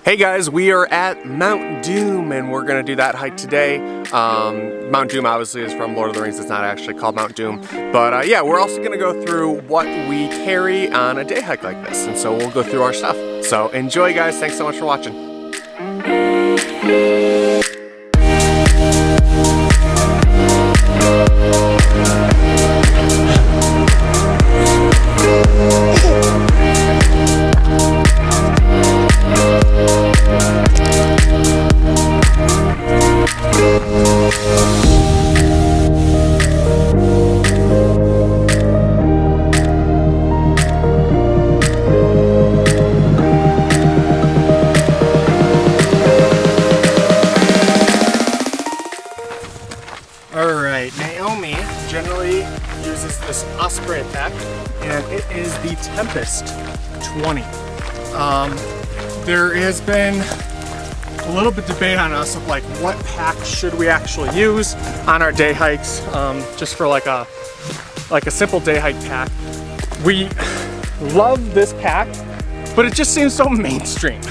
Hey guys, we are at Mount Doom and we're gonna do that hike today. Mount Doom obviously is from Lord of the Rings. It's not actually called Mount Doom. But yeah, we're also gonna go through what we carry on a day hike like this. And so we'll go through our stuff. So enjoy guys, thanks so much for watching. Naomi generally uses this Osprey pack, and it is the Tempest 20. There has been a little bit of debate on us of like what pack should we actually use on our day hikes, just for like a simple day hike pack. We love this pack, but it just seems so mainstream.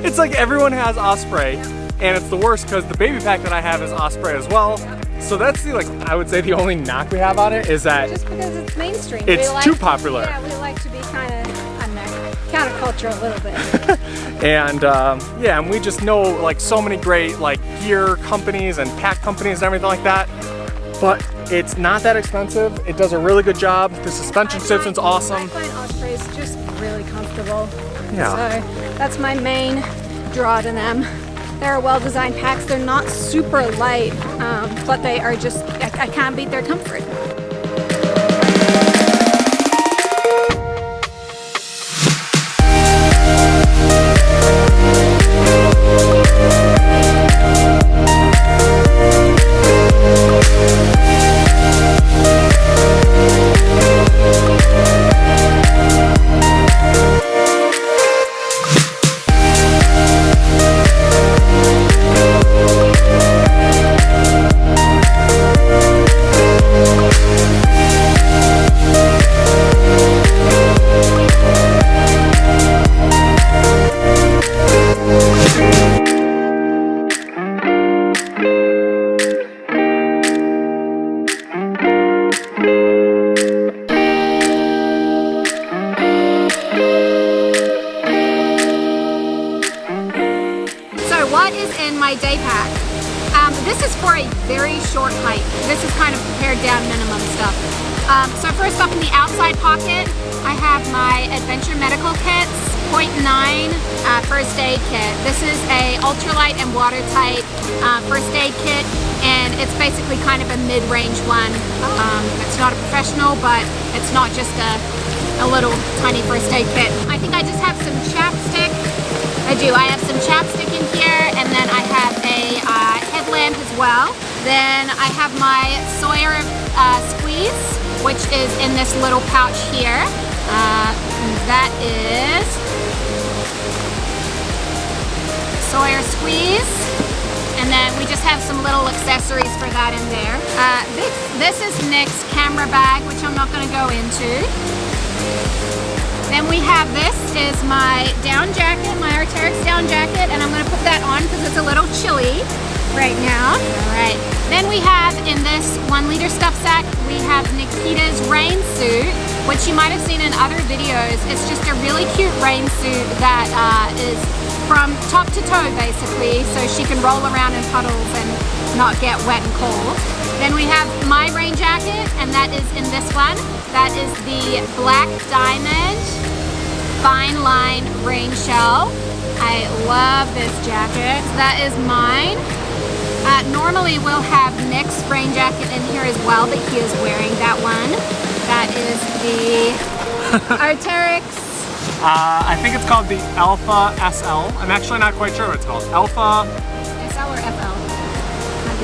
It's like everyone has Osprey, and it's the worst because the baby pack that I have is Osprey as well. So that's the, like, I would say the only knock we have on it is that just because it's mainstream. It's too popular. Yeah, we like to be kind of, I don't know, counterculture a little bit. And yeah, and we just know like so many great like gear companies and pack companies and everything like that. But it's not that expensive. It does a really good job. The suspension system's awesome. I find Osprey is just really comfortable. Yeah. So that's my main draw to them. They're well-designed packs. They're not super light, but they are just, I can't beat their comfort. What is in my day pack? This is for a very short hike. This is kind of pared down minimum stuff. So first up in the outside pocket, I have my Adventure Medical Kits, 0.9 first aid kit. This is a ultralight and watertight first aid kit, and it's basically kind of a mid-range one. It's not a professional, but it's not just a little tiny first aid kit. I think I just have some chapstick. I do. I have some chapstick in here, and then I have a headlamp as well. Then I have my Sawyer squeeze, which is in this little pouch here. That is Sawyer squeeze, and then we just have some little accessories for that in there. This is Nick's camera bag, which I'm not going to go into. Then we have this is my down jacket, my Arc'teryx down jacket, and I'm going to put that on because it's a little chilly right now. All right. Then we have in this 1 liter stuff sack, we have Nikita's rain suit, which you might have seen in other videos. It's just a really cute rain suit that is from top to toe basically, so she can roll around in puddles and not get wet and cold. Then we have my rain jacket, and that is in this one. That is the Black Diamond Fine Line Rain Shell. I love this jacket. That is mine. Normally we'll have Nick's rain jacket in here as well, but he is wearing that one. That is the Arc'teryx. I think it's called the Alpha SL. I'm actually not quite sure what it's called. Alpha SL or FL?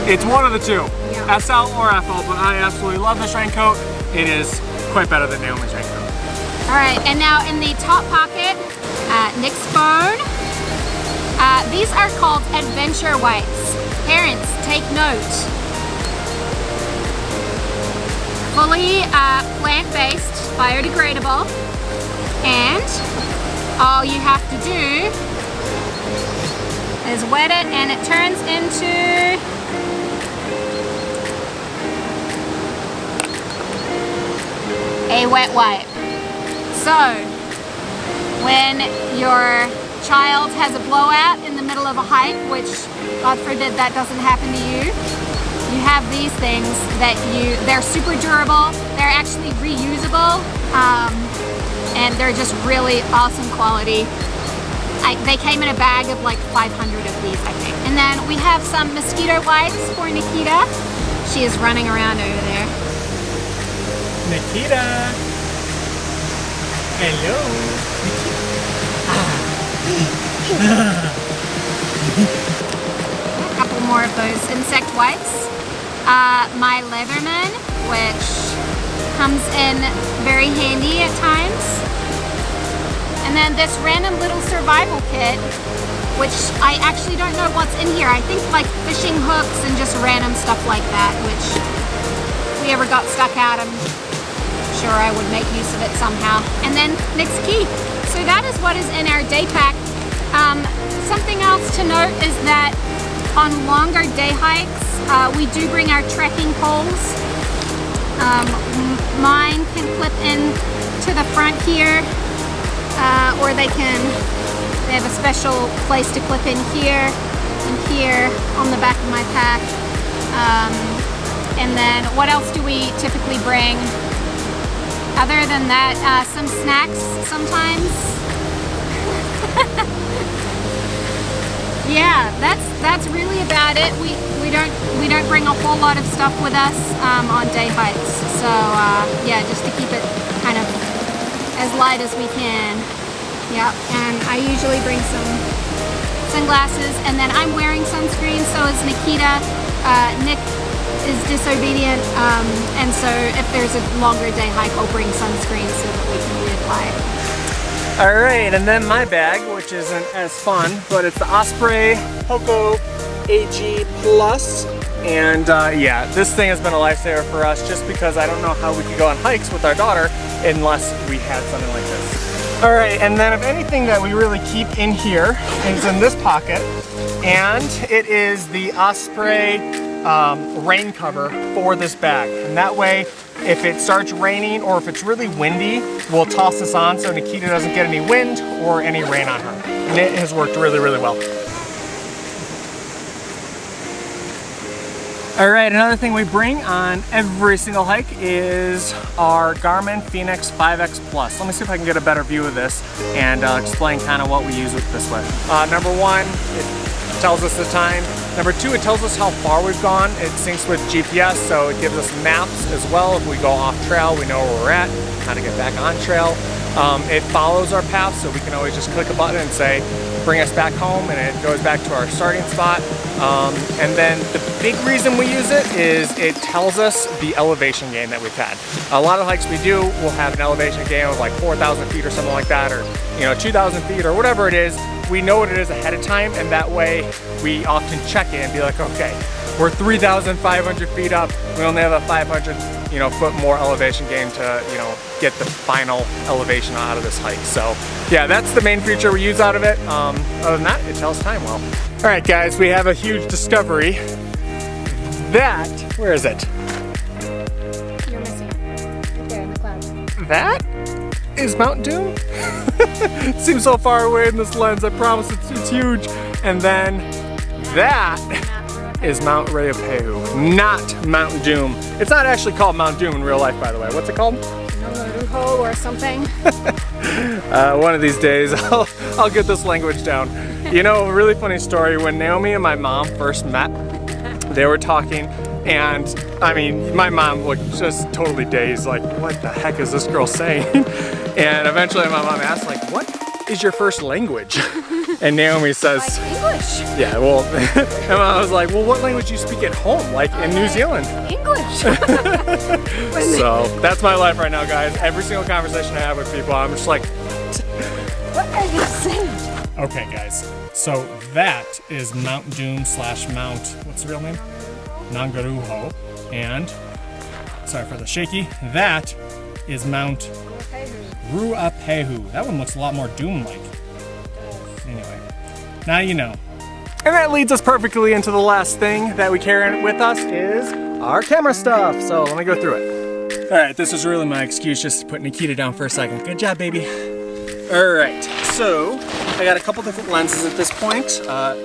It's one of the two. Yeah. SL or FL, but I absolutely love this raincoat. It is quite better than Naomi's raincoat. Alright, and now in the top pocket, Nick's phone. These are called Adventure Wipes. Parents, take note. Fully plant-based, biodegradable, and all you have to do is wet it and it turns into a wet wipe. So when your child has a blowout in the middle of a hike, which God forbid that doesn't happen to you, you have these things that they're super durable, they're actually reusable, and they're just really awesome quality. They came in a bag of like 500 of these, I think. And then we have some mosquito wipes for Nikita. She is running around over there. Nikita! Hello! A couple more of those insect wipes. My Leatherman, which comes in very handy at times. And then this random little survival kit, which I actually don't know what's in here. I think like fishing hooks and just random stuff like that, which if we ever got stuck out, I'm sure I would make use of it somehow. And then Nick's key. So that is what is in our day pack. Something else to note is that on longer day hikes, we do bring our trekking poles. Mine can clip in to the front here, or they have a special place to clip in here and here on the back of my pack. And then what else do we typically bring? Other than that, some snacks sometimes. Yeah, that's really about it. We don't bring a whole lot of stuff with us on day hikes. So yeah, just to keep it kind of as light as we can. Yep, and I usually bring some sunglasses, and then I'm wearing sunscreen, so is Nikita. Nick is disobedient, and so if there's a longer day hike, I'll bring sunscreen so that we can reapply it. Alright, and then my bag, which isn't as fun, but it's the Osprey Poco AG Plus. And yeah, this thing has been a lifesaver for us just because I don't know how we could go on hikes with our daughter unless we had something like this. Alright, and then if anything that we really keep in here is in this pocket, and it is the Osprey rain cover for this bag. And that way, if it starts raining or if it's really windy, we'll toss this on so Nikita doesn't get any wind or any rain on her. And it has worked really, really well. All right, another thing we bring on every single hike is our Garmin Fenix 5X Plus. Let me see if I can get a better view of this and explain kind of what we use with this with. Number one, it tells us the time. Number two, it tells us how far we've gone. It syncs with GPS, so it gives us maps as well. If we go off trail, we know where we're at, how to get back on trail. It follows our path, so we can always just click a button and say, bring us back home, and it goes back to our starting spot. And then the big reason we use it is it tells us the elevation gain that we've had. A lot of hikes we do will have an elevation gain of like 4,000 feet or something like that, or 2,000 feet or whatever it is. We know what it is ahead of time, and that way we often check it and be like, okay, we're 3,500 feet up. We only have a 500 foot more elevation gain to get the final elevation out of this hike. So yeah, that's the main feature we use out of it. Other than that, it tells time well. All right, guys, we have a huge discovery. Where is it? You're missing it. Right there in the clouds. That is Mount Doom. It seems so far away in this lens. I promise it's huge. And then that is Mount Ruapehu, not Mount Doom. It's not actually called Mount Doom in real life, by the way. What's it called? Ruho or something. One of these days, I'll get this language down. A really funny story. When Naomi and my mom first met, they were talking, and I mean, my mom looked just totally dazed, like, what the heck is this girl saying? And eventually my mom asked, like, what is your first language? And Naomi says, like English. Yeah, well, and I was like, well, what language do you speak at home, like in New Zealand? English. So that's my life right now, guys. Every single conversation I have with people, I'm just like, what are you saying? Okay, guys. So that is Mount Doom / Mount, what's the real name? Nangaruho. And, sorry for the shaky, that is Mount Ruapehu. That one looks a lot more Doom-like. Anyway, now you know. And that leads us perfectly into the last thing that we carry with us is our camera stuff. So let me go through it. All right, this is really my excuse just to put Nikita down for a second. Good job, baby. All right, so I got a couple different lenses at this point.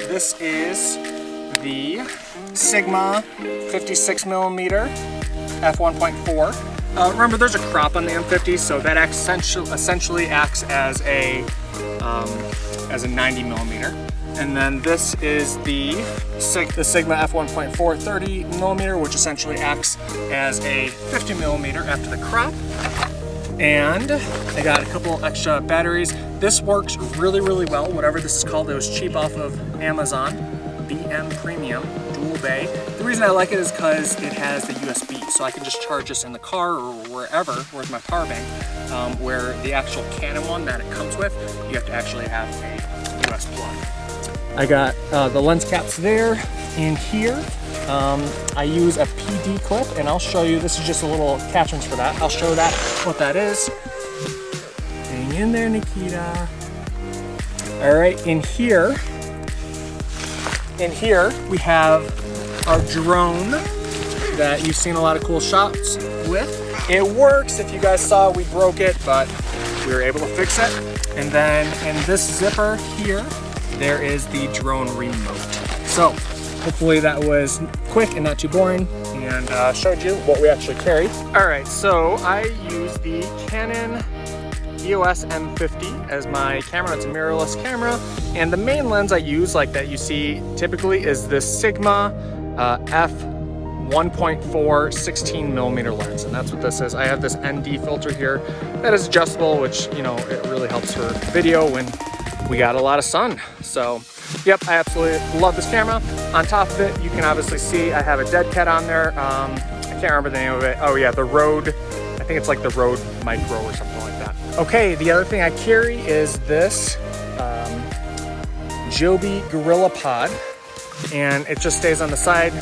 This is the Sigma 56mm f1.4. Remember, there's a crop on the M50, so that essentially acts as a 90mm. And then this is the Sigma f1.4 30mm, which essentially acts as a 50mm after the crop. And I got a couple extra batteries. This works really, really well, whatever this is called. It was cheap off of Amazon. BM Premium Dual Bay. The reason I like it is because it has the USB, so I can just charge this in the car or wherever, where's my power bank, where the actual Canon one that it comes with, you have to actually have a US plug. I got the lens caps there. In here, I use a PD clip, and I'll show you, this is just a little attachments for that. I'll show that what that is. Hang in there, Nikita. All right, in here we have our drone that you've seen a lot of cool shots with. It works. If you guys saw, we broke it, but we were able to fix it. And then in this zipper here, there is the drone remote. So hopefully that was quick and not too boring, and showed you what we actually carry. All right, so I use the Canon EOS M50 as my camera. It's a mirrorless camera, and the main lens I use, like that you see typically, is this Sigma f1.4 16mm lens, and that's what this is. I have this ND filter here that is adjustable, which, you know, it really helps for video when we got a lot of sun. So yep, I absolutely love this camera. On top of it, you can obviously see I have a dead cat on there. I can't remember the name of it. Oh yeah, the Rode, I think it's like the Rode Micro or something like that. Okay, the other thing I carry is this Joby Gorilla Pod, and it just stays on the side,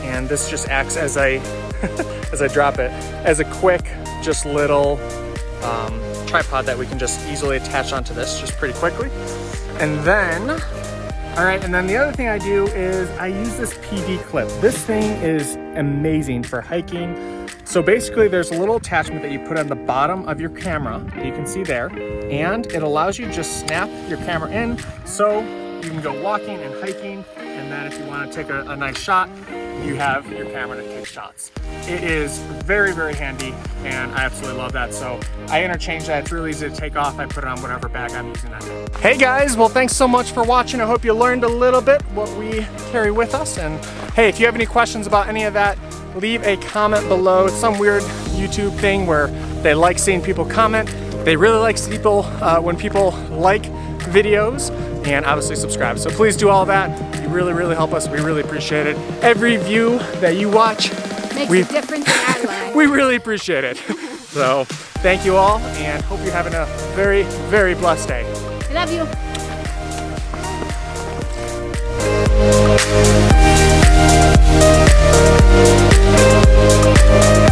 and this just acts as a, as I drop it, as a quick, just little tripod that we can just easily attach onto this just pretty quickly. And then, all right, and then the other thing I do is I use this PD clip. This thing is amazing for hiking. So basically there's a little attachment that you put on the bottom of your camera that you can see there, and it allows you to just snap your camera in, so you can go walking and hiking, and then if you want to take a nice shot, you have your camera to take shots. It is very, very handy, and I absolutely love that. So I interchange that. It's really easy to take off. I put it on whatever bag I'm using that day. Hey guys, well, thanks so much for watching. I hope you learned a little bit what we carry with us. And hey, if you have any questions about any of that, leave a comment below. It's some weird YouTube thing where they like seeing people comment. They really like people when people like videos, and obviously subscribe. So please do all that. You really, really help us. We really appreciate it. Every view that you watch makes a difference in our life. We really appreciate it. So thank you all, and hope you're having a very, very blessed day. I love you.